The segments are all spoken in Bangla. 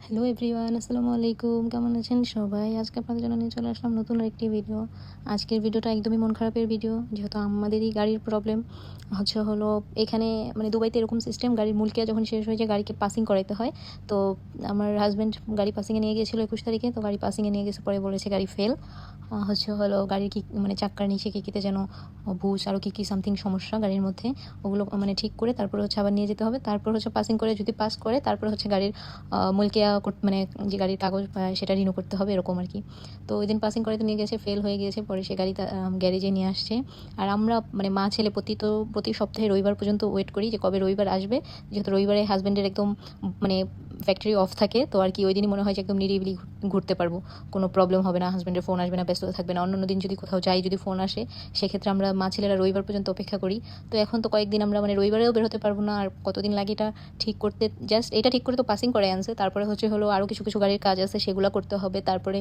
হ্যালো এভরিওয়ান, আসসালামু আলাইকুম। কেমন আছেন সবাই? আজকে আপনাদের জন্য নিয়ে চলে আসলাম নতুন আরেকটি ভিডিও। আজকের ভিডিওটা একদমই মন খারাপের ভিডিও, যেহেতু আমাদেরই গাড়ির প্রবলেম হলো এখানে। মানে দুবাইতে এরকম সিস্টেম, গাড়ির মুলকিয়া যখন শেষ হয়ে যায় গাড়িকে পাসিং করাইতে হয়। তো আমার হাজব্যান্ড গাড়ি পাসিংয়ে নিয়ে গিয়েছিলো 21 তারিখে। তো গাড়ি পাসিংয়ে নিয়ে গেছে, পরে বলেছে গাড়ি ফেল। গাড়ির কি মানে চাক্কার নিচে কিতে যেন বুশ আরও কী সামথিং সমস্যা গাড়ির মধ্যে, ওগুলো মানে ঠিক করে তারপরে আবার নিয়ে যেতে হবে। তারপর পাসিং করে যদি পাস করে তারপর গাড়ির মুলকিয়া মানে যে গাড়ির কাগজ সেটা রিনিউ করতে হবে, এরকম আর কি। তো ওই দিন পাসিং করাতে নিয়ে গেছে, ফেল হয়ে গিয়েছে। পরে সে গাড়ি গ্যারেজে নিয়ে আসছে। আর আমরা মানে মা ছেলে প্রতি সপ্তাহে রবিবার পর্যন্ত ওয়েট করি যে কবে রবিবার আসবে, যেহেতু রবিবারে হাজব্যান্ডের একদম মানে ফ্যাক্টরি অফ থাকে। তো আর কি ওই দিনই মনে হয় যে একদম নিরিবিলি ঘুরতে পারবো, কোনো প্রবলেম হবে না, হাজব্যান্ডের ফোন আসবে না, ব্যস্ততা থাকবে না। অন্য দিন যদি কোথাও যাই, যদি ফোন আসে, সেক্ষেত্রে আমরা মা ছেলেরা রবিবার পর্যন্ত অপেক্ষা করি। তো এখন তো কয়েকদিন আমরা মানে রবিবারেও বের হতে পারবো না। আর কতদিন লাগে এটা ঠিক করতে, জাস্ট এটা ঠিক করে তো পাসিং করে আনছে। তারপরে আরও কিছু গাড়ির কাজ আছে, সেগুলো করতে হবে। তারপরে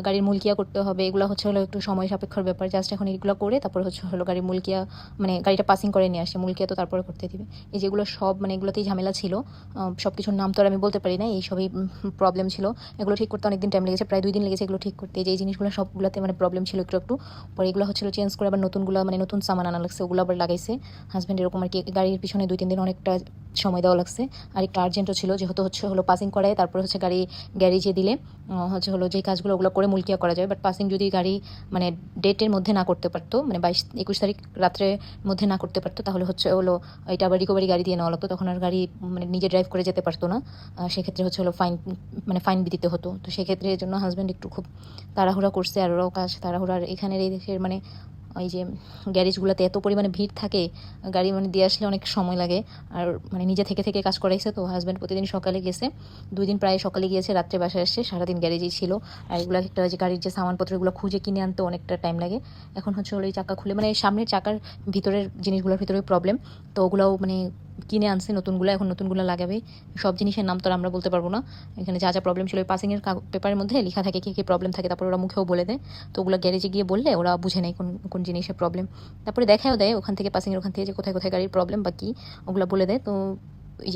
গাড়ির মুলকিয়া করতে হবে। এগুলো একটু সময় সাপেক্ষর ব্যাপার। জাস্ট এখন এগুলো করে তারপরে গাড়ির মুলকিয়া মানে গাড়িটা পাসিং করে নিয়ে আসে, মুলকিয়া তো তারপরে করতে দিবে। এই যেগুলো সব মানে এগুলোতেই ঝামেলা ছিল। সব কিছুর নাম তো আর আমি বলতে পারি না, এই সবই প্রবলেম ছিল। এগুলো ঠিক করতে অনেকদিন টাইম লেগেছে, প্রায় 2 দিন লেগেছে এগুলো ঠিক করতে। যে এই জিনিসগুলো সবগুলোতে মানে প্রবলেম ছিল একটু একটু। পরে এগুলো চেঞ্জ করে আবার নতুন সামান আনা লাগছে, ওগুলো আবার লাগাইছে হাজব্যান্ড। এরকম আর কি গাড়ির পিছনে 2-3 দিন অনেকটা সময় দেওয়া লাগছে। আর একটু আর্জেন্টও ছিল, যেহেতু পাসিং করায় তারপরে গাড়ি গ্যারেজে দিলে যে কাজগুলো ওগুলো করে মুলকিয়া করা যায়। বাট পাসিং যদি গাড়ি মানে ডেটের মধ্যে না করতে পারতো, মানে 22-21 তারিখ রাত্রের মধ্যে না করতে পারতো, তাহলে এটা আবার রিকভারি গাড়ি দিয়ে নেওয়া লাগতো। তখন আর গাড়ি মানে নিজে ড্রাইভ করে যেতে পারতো না। সেক্ষেত্রে ফাইন দিতে হতো। তো সেক্ষেত্রে এর জন্য হাজব্যান্ড একটু খুব তাড়াহুড়া করছে। আর ওরাও কাজ তাড়াহুড়ার। এখানের এই দেশের মানে ওই যে গ্যারেজগুলোতে এত পরিমাণে ভিড় থাকে, গাড়ি মানে দিয়ে আসলে অনেক সময় লাগে। আর মানে নিজে থেকে কাজ করাইছে। তো হাজব্যান্ড প্রতিদিন সকালে গেছে, 2 দিন প্রায় সকালে গিয়েছে, রাত্রে বাসায় আসছে, সারাদিন গ্যারেজেই ছিল। আর এগুলো একটা যে গাড়ির যে সামানপত্রগুলো খুঁজে কিনে আনতে অনেকটা টাইম লাগে। এখন এই চাকা খুলে মানে সামনের চাকার ভিতরের জিনিসগুলোর ভিতরে প্রবলেম। তো ওগুলোও মানে কিনে আনছে নতুনগুলো, এখন নতুনগুলো লাগাবে। সব জিনিসের নাম তো আমরা বলতে পারবো না। এখানে যা প্রবলেম ছিল ওই পাসিংয়ের পেপারের মধ্যে লেখা থাকে কী প্রবলেম থাকে, তারপর ওরা মুখেও বলে দেয়। তো ওগুলো গ্যারেজে গিয়ে বললে ওরা বুঝে নেয় কোন জিনিসের প্রবলেম। তারপরে দেখাও দেয় ওখান থেকে, পাসিংয়ের ওখান থেকে যে কোথায় কোথায় গাড়ির প্রবলেম বা কী, ওগুলো বলে দেয়। তো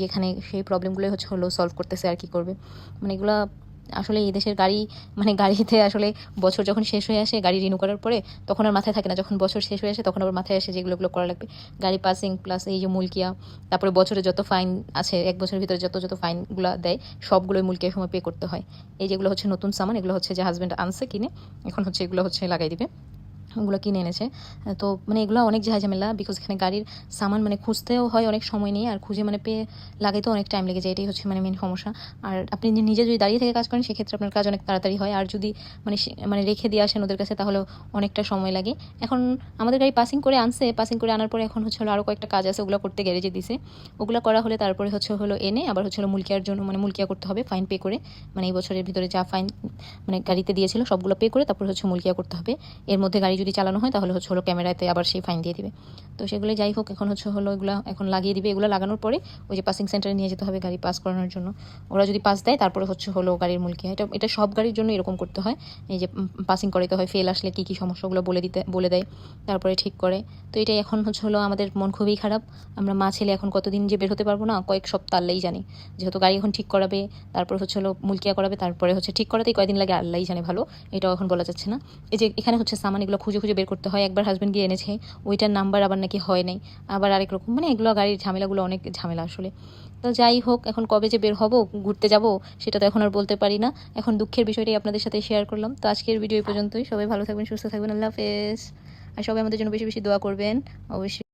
এখানে সেই প্রবলেমগুলোই সলভ করতেছে আর কি করবে। মানে এগুলা আসলে এই দেশের গাড়ি মানে গাড়িতে আসলে বছর যখন শেষ হয়ে আসে গাড়ি রিনিউ করার পরে, তখন আর মাথায় থাকে না। যখন বছর শেষ হয়ে আসে তখন আবার মাথায় আসে যে এগুলো করা লাগবে। গাড়ি পাসিং প্লাস এই যে মুলকিয়া, তারপরে বছরে যত ফাইন আছে, 1 বছরের ভিতরে যত ফাইনগুলো দেয় সবগুলোই মুলকিয়ার সময় পে করতে হয়। এই যেগুলো নতুন সামান, এগুলো যে হাজব্যান্ড আনছে কিনে, এখন এগুলো লাগাই দিবে। ওগুলো কিনে এনেছে। তো মানে এগুলো অনেক ঝামেলা, বিকজ এখানে গাড়ির সামান মানে খুঁজতেও হয় অনেক সময় নিয়ে, আর খুঁজে মানে পেয়ে লাগাইতেও অনেক টাইম লেগে যায়। এটাই মানে মেন সমস্যা। আর আপনি নিজে যদি দাঁড়িয়ে থেকে কাজ করেন, সেক্ষেত্রে আপনার কাজ অনেক তাড়াতাড়ি হয়। আর যদি মানে রেখে দিয়ে আসেন ওদের কাছে, তাহলে অনেকটা সময় লাগে। এখন আমাদের গাড়ি পাসিং করে আনছে, পাসিং করে আনার পরে এখন আরও কয়েকটা কাজ আছে, ওগুলো করতে গ্যারেজে দিছে। ওগুলো করা হলে তারপরে এনে আবার মুলকিয়ার জন্য মানে মুলকিয়া করতে হবে ফাইন পে করে। মানে এই বছরের ভিতরে যা ফাইন মানে গাড়িতে দিয়েছিল সবগুলো পে করে তারপর মুলকিয়া করতে হবে। এর মধ্যে গাড়ি যদি চালানো হয় তাহলে ক্যামেরাতে আবার সেই ফাইন দিয়ে দিবে। তো সেগুলো যাই হোক, এখন এগুলো এখন লাগিয়ে দিবে। এগুলো লাগানোর পরে ওই যে পাসিং সেন্টারে নিয়ে যেতে হবে গাড়ি পাস করানোর জন্য। ওরা যদি পাস দেয় তারপরে গাড়ির মুলকিয়া। এটা সব গাড়ির জন্য এরকম করতে হয়। এই যে পাসিং করাইতে হয়, ফেল আসলে কী সমস্যাগুলো বলে দেয়, তারপরে ঠিক করে। তো এটাই এখন আমাদের মন খুবই খারাপ। আমরা মা ছেলে এখন কতদিন যে বের হতে পারবো না, কয়েক সপ্তাহ আল্লাহই জানে। যেহেতু গাড়ি এখন ঠিক করাবে, তারপর মুলকিয়া করাবে, তারপরে ঠিক করাতেই কয়দিন লাগে আল্লাহই জানে ভালো, এটাও এখন বলা যাচ্ছে না। এই যে এখানে সামান এগুলো খুঁজে বের করতে হয়। একবার হাজব্যান্ড গিয়ে এনেছে, ওইটার নাম্বার আবার নাকি হয় নাই, আবার আরেক রকম। মানে এগুলো গাড়ির ঝামেলাগুলো অনেক ঝামেলা আসলে। তো যাই হোক, এখন কবে যে বের হব, ঘুরতে যাব, সেটা তো এখন আর বলতে পারি না। এখন দুঃখের বিষয়টাই আপনাদের সাথে শেয়ার করলাম। তো আজকের ভিডিও এই পর্যন্তই। সবাই ভালো থাকবেন, সুস্থ থাকবেন, আল্লাহ হাফেজ। আর সবাই আমাদের জন্য বেশি বেশি দোয়া করবেন অবশ্যই।